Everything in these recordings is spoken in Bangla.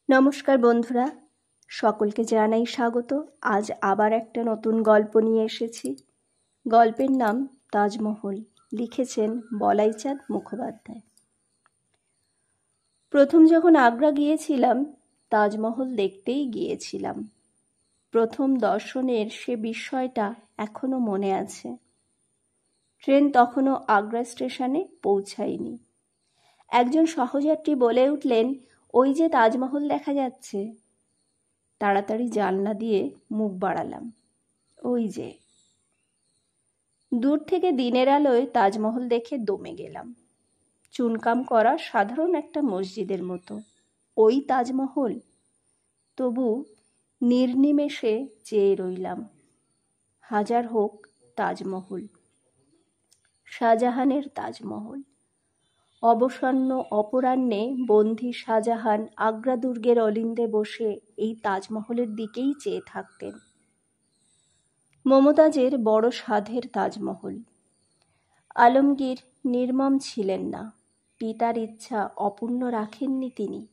নমস্কার বন্ধুরা, সকলকে জানাই স্বাগত। আজ আবার একটা নতুন গল্প নিয়ে এসেছি। গল্পের নাম তাজমহল, লিখেছেন বলাইচাঁদ মুখোপাধ্যায়। প্রথম যখন আগ্রা গিয়েছিলাম, তাজমহল দেখতেই গিয়েছিলাম। প্রথম দর্শনের সে বিষয়টা এখনো মনে আছে। ট্রেন তখনও আগ্রা স্টেশনে পৌঁছায়নি। একজন সহযাত্রী বলে উঠলেন, ওই যে তাজমহল দেখা যাচ্ছে। তাড়াতাড়ি জানলা দিয়ে মুখ বাড়ালাম। ওই যে। দূর থেকে দিনের আলোয় তাজমহল দেখে দমে গেলাম। চুনকাম করা সাধারণ একটা মসজিদের মতো। ওই তাজমহল। তবু নির্নিমেষে চেয়ে রইলাম। হাজার হোক তাজমহল, শাহজাহানের তাজমহল। অবসন্ন অপরাহ্নে বন্দী শাহজাহান আগ্রা দুর্গের অলিন্দে বসে এই তাজমহলের দিকেই চেয়ে থাকতেন। মমতাজের বড় সাধের তাজমহল। আলমগীর নির্মম ছিলেন না, পিতার ইচ্ছা অপূর্ণ রাখেননি তিনি।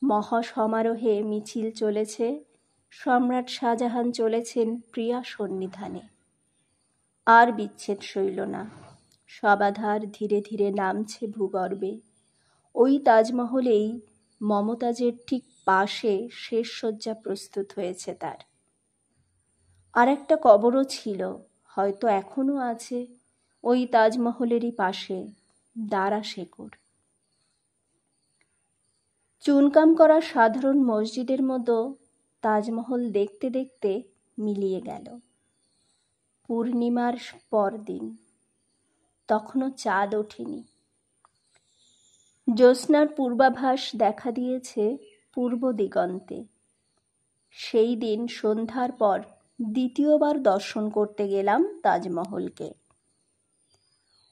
মহাসমারোহে মিছিল চলেছে, সম্রাট শাহজাহান চলেছেন প্রিয়া সন্নিধানে। আর বিচ্ছেদ সইল না। সবাধার ধীরে ধীরে নামছে ভূগর্ভে। ওই তাজমহলেই মমতাজের ঠিক পাশে শেষ শয্যা প্রস্তুত হয়েছে তার। আর একটা কবরও ছিল, হয়তো এখনো আছে, ওই তাজমহলেরই পাশে, দারা শেকর। চুনকাম করা সাধারণ মসজিদের মতো তাজমহল দেখতে দেখতে মিলিয়ে গেল। পূর্ণিমার পরদিন, তখনও চাঁদ ওঠেনি। জ্যোৎস্নার পূর্বাভাস দেখা দিয়েছে পূর্ব দিগন্তে। সেই দিন সন্ধ্যার পর দ্বিতীয়বার দর্শন করতে গেলাম তাজমহলকে।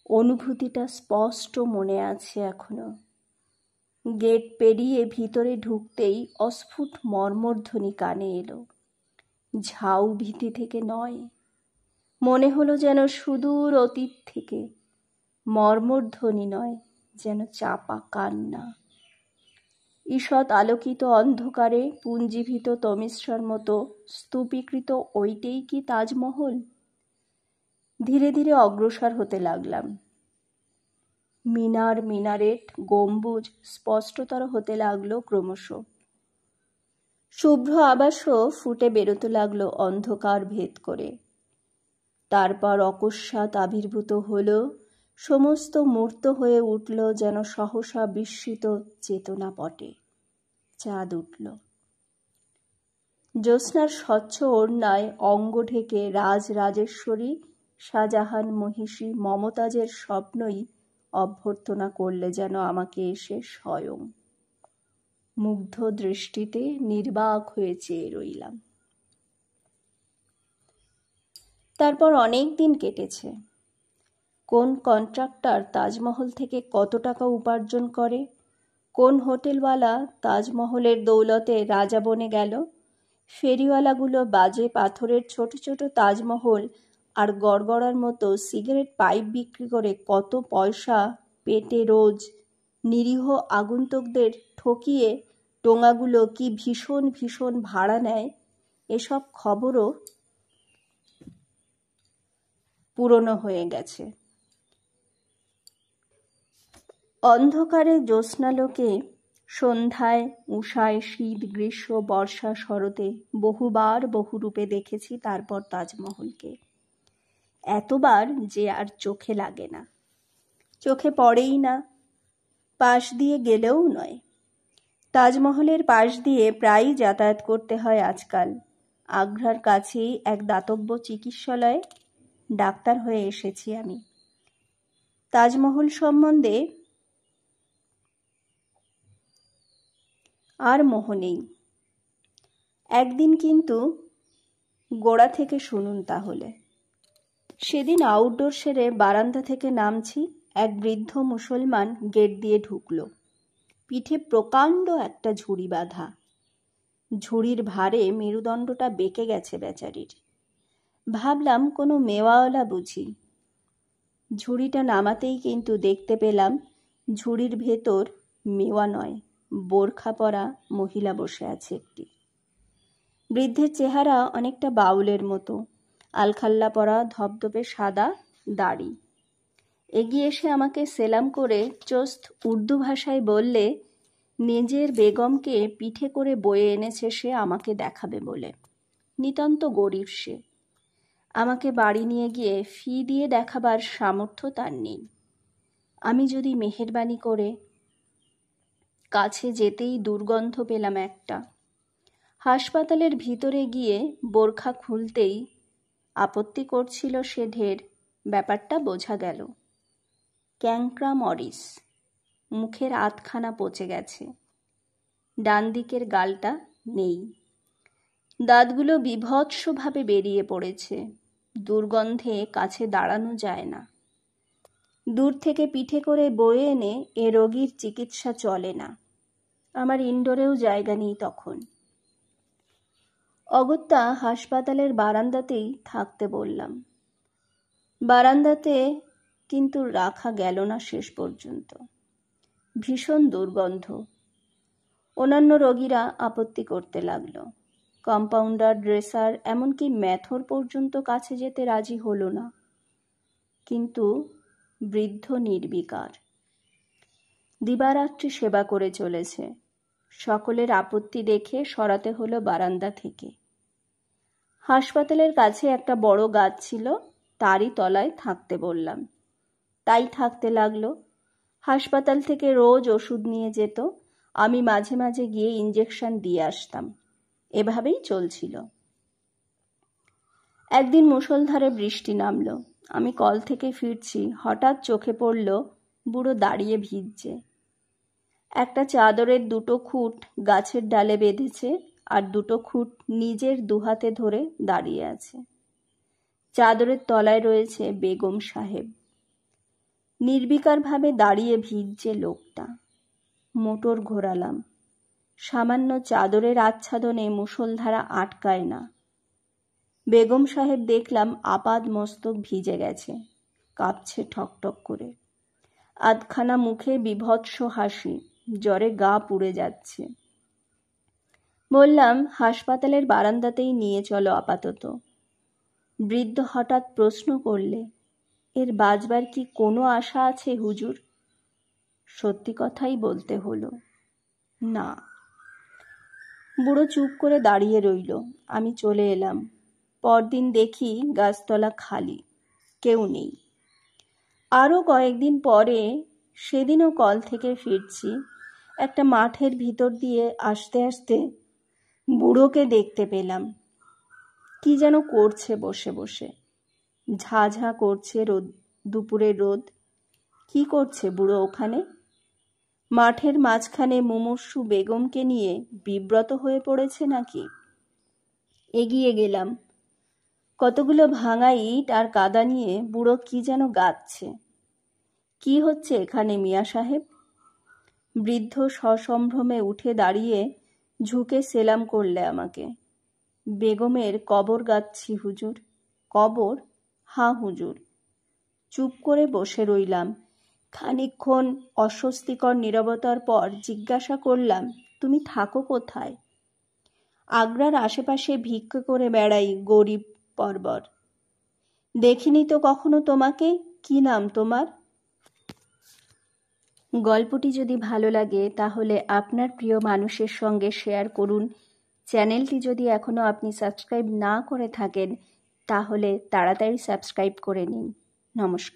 অনুভূতিটা স্পষ্ট মনে আছে এখনো। গেট পেরিয়ে ভিতরে ঢুকতেই অস্ফুট মর্মরধ্বনি কানে এলো। ঝাউ ভীতি থেকে নয়, মনে হলো যেন সুদূর অতীত থেকে। মর্মরধ্বনি নয়, যেন চাপা কান্না। ঈষৎ আলোকিত অন্ধকারে পুঞ্জীভূত তমিশ্রার মতো স্তূপীকৃত ওইটেই কি তাজমহল? ধীরে ধীরে অগ্রসর হতে লাগলাম। মিনার মিনারেট গম্বুজ স্পষ্টতর হতে লাগলো ক্রমশ। শুভ্র আবাসও ফুটে বেরোতে লাগলো অন্ধকার ভেদ করে। তারপর অকস্মাৎ আবির্ভূত হলো, সমস্ত মূর্ত হয়ে উঠল যেন সহসা বিস্মিত চেতনা পটে। চাঁদ উঠল। জ্যোৎস্নার স্বচ্ছ ওড়নায় অঙ্গ ঢেকে রাজরাজেশ্বরী শাহজাহান মহিষী মমতাজের স্বপ্নই অভ্যর্থনা করলে যেন আমাকে এসে স্বয়ং। মুগ্ধ দৃষ্টিতে নির্বাক হয়ে চেয়ে রইলাম। তারপর অনেক দিন কেটেছে। কোন কন্ট্রাক্টর তাজমহল থেকে কত টাকা উপার্জন করে, কোন হোটেলওয়ালা তাজমহলের দৌলতে রাজা বনে গেল, ফেরিওয়ালাগুলো বাজে পাথরের ছোট ছোট তাজমহল আর গড়গড়ার মতো সিগারেট পাইপ বিক্রি করে কত পয়সা পেটে রোজ নিরীহ আগন্তুকদের ঠকিয়ে টোঙাগুলো কি ভীষণ ভীষণ ভাড়া নেয়, এসব খবরও পুরনো হয়ে গেছে। অন্ধকারে জ্যোৎস্নালোকে, সন্ধ্যায়, উষায়, শীত, গ্রীষ্ম, বর্ষা, শরতে বহুবার বহুরূপে দেখেছি তারপর তাজমহলকে। এতবার যে আর চোখে লাগে না, চোখে পড়েই না, পাশ দিয়ে গেলেও নয়। তাজমহলের পাশ দিয়ে প্রায়ই যাতায়াত করতে হয় আজকাল। আগ্রার কাছেই এক দাতব্য চিকিৎসালয়ে ডাক্তার হয়ে এসেছি আমি। তাজমহল সম্বন্ধে আর মোহ নেই। একদিন কিন্তু গোড়া থেকে শুনুন তাহলে। সেদিন আউটডোর সেরে বারান্দা থেকে নামছি, এক বৃদ্ধ মুসলমান গেট দিয়ে ঢুকলো। পিঠে প্রকাণ্ড একটা ঝুড়ি বাঁধা। ঝুড়ির ভারে মেরুদণ্ডটা বেঁকে গেছে বেচারির। ভাবলাম কোনো মেওয়াওয়ালা বুঝি। ঝুড়িটা নামাতেই কিন্তু দেখতে পেলাম ঝুড়ির ভেতর মেওয়া নয়, বোরখা পরা মহিলা বসে আছে একটি। বৃদ্ধের চেহারা অনেকটা বাউলের মতো, আলখাল্লা পরা, ধবধবে সাদা দাড়ি। এগিয়ে এসে আমাকে সেলাম করে চোস্ত উর্দু ভাষায় বললে নিজের বেগমকে পিঠে করে বয়ে এনেছে সে আমাকে দেখাবে বলে। নিতান্ত গরিব সে। আমাকে বাড়ি নিয়ে গিয়ে ফি দিয়ে দেখাবার সামর্থ্য তার নেই। আমি যদি মেহেরবানি করে কাছে যেতেই দুর্গন্ধ পেলাম একটা। হাসপাতালের ভিতরে গিয়ে বোরখা খুলতেই আপত্তি করছিল সে ঢের। ব্যাপারটা বোঝা গেল। ক্যাংক্রা মরিস, মুখের আধখানা পচে গেছে, ডান দিকের গালটা নেই, দাঁতগুলো বীভৎসভাবে বেরিয়ে পড়েছে, দুর্গন্ধে কাছে দাঁড়ানো যায় না। দূর থেকে পিঠে করে বয়ে এনে এ রোগীর চিকিৎসা চলে না। আমার ইনডোরেও জায়গা নেই তখন। অগত্যা হাসপাতালের বারান্দাতেই থাকতে বললাম। বারান্দাতে কিন্তু রাখা গেল না শেষ পর্যন্ত। ভীষণ দুর্গন্ধ। অন্যান্য রোগীরা আপত্তি করতে লাগলো। কম্পাউন্ডার, ড্রেসার, এমনকি ম্যাথর পর্যন্ত কাছে যেতে রাজি হলো না। কিন্তু বৃদ্ধ নির্বিকার। দিবারাত্রি সেবা করে চলেছে। সকলের আপত্তি দেখে সরাতে হলো বারান্দা থেকে। হাসপাতালের কাছে একটা বড় গাছ ছিল, তারই তলায় থাকতে বললাম। তাই থাকতে লাগলো। হাসপাতাল থেকে রোজ ওষুধ নিয়ে যেত, আমি মাঝে মাঝে গিয়ে ইঞ্জেকশন দিয়ে আসতাম। এভাবেই চলছিল। একদিন মুষলধারে বৃষ্টি নামলো। আমি কল থেকে ফিরছি, হঠাৎ চোখে পড়ল বুড়ো দাঁড়িয়ে ভিজছে। একটা চাদরের দুটো খুঁট গাছের ডালে বেঁধেছে, আর দুটো খুঁট নিজের দুহাতে ধরে দাঁড়িয়ে আছে। চাদরের তলায় রয়েছে বেগম সাহেব। নির্বিকারভাবে দাঁড়িয়ে ভিজছে লোকটা। মোটর ঘোরালাম। সামান্য চাদরের আচ্ছাদনে মুষলধারা আটকায় না। বেগম সাহেব দেখলাম আপাদ মস্তক ভিজে গেছে, কাঁপছে ঠকঠক করে। আধখানা মুখে বিভৎস হাসি, জ্বরে গা পুড়ে যাচ্ছে। বললাম, হাসপাতালের বারান্দাতেই নিয়ে চলো আপাতত। বৃদ্ধ হঠাৎ প্রশ্ন করলে, এর বাঁচবার কি কোনো আশা আছে হুজুর? সত্যি কথাই বলতে হলো, না। বুড়ো চুপ করে দাঁড়িয়ে রইল। আমি চলে এলাম। পরদিন দেখি গাছতলা খালি, কেউ নেই। আরও কয়েকদিন পরে, সেদিনও কল থেকে ফিরছি, একটা মাঠের ভিতর দিয়ে আসতে আসতে বুড়োকে দেখতে পেলাম। কি যেন করছে বসে বসে। ঝাঝা করছে রোদ, দুপুরের রোদ। কি করছে বুড়ো ওখানে? মাঠের মাঝখানে মুমূর্ষু বেগমকে নিয়ে বিব্রত হয়ে পড়েছে নাকি? এগিয়ে গেলাম। কতগুলো ভাঙা ইট আর কাদা নিয়ে বুড়ো কি যেন গাচ্ছে। কি হচ্ছে এখানে মিয়া সাহেব? বৃদ্ধ সসম্ভ্রমে উঠে দাঁড়িয়ে ঝুঁকে সেলাম করলে আমাকে। বেগমের কবর গাচ্ছি হুজুর। কবর? হ্যাঁ হুজুর। চুপ করে বসে রইলাম। খানিকক্ষণ অস্বস্তিকর নীরবতার পর জিজ্ঞাসা করলাম, তুমি থাকো কোথায়? আগ্রার আশেপাশে ভিক্ষে করে বেড়াই, গরিব পর্বর। দেখিনি তো কখনো তোমাকে। কি নাম তোমার? গল্পটি যদি ভালো লাগে তাহলে আপনার প্রিয় মানুষের সঙ্গে শেয়ার করুন। চ্যানেলটি যদি এখনও আপনি সাবস্ক্রাইব না করে থাকেন তাহলে তাড়াতাড়ি সাবস্ক্রাইব করে নিন। নমস্কার।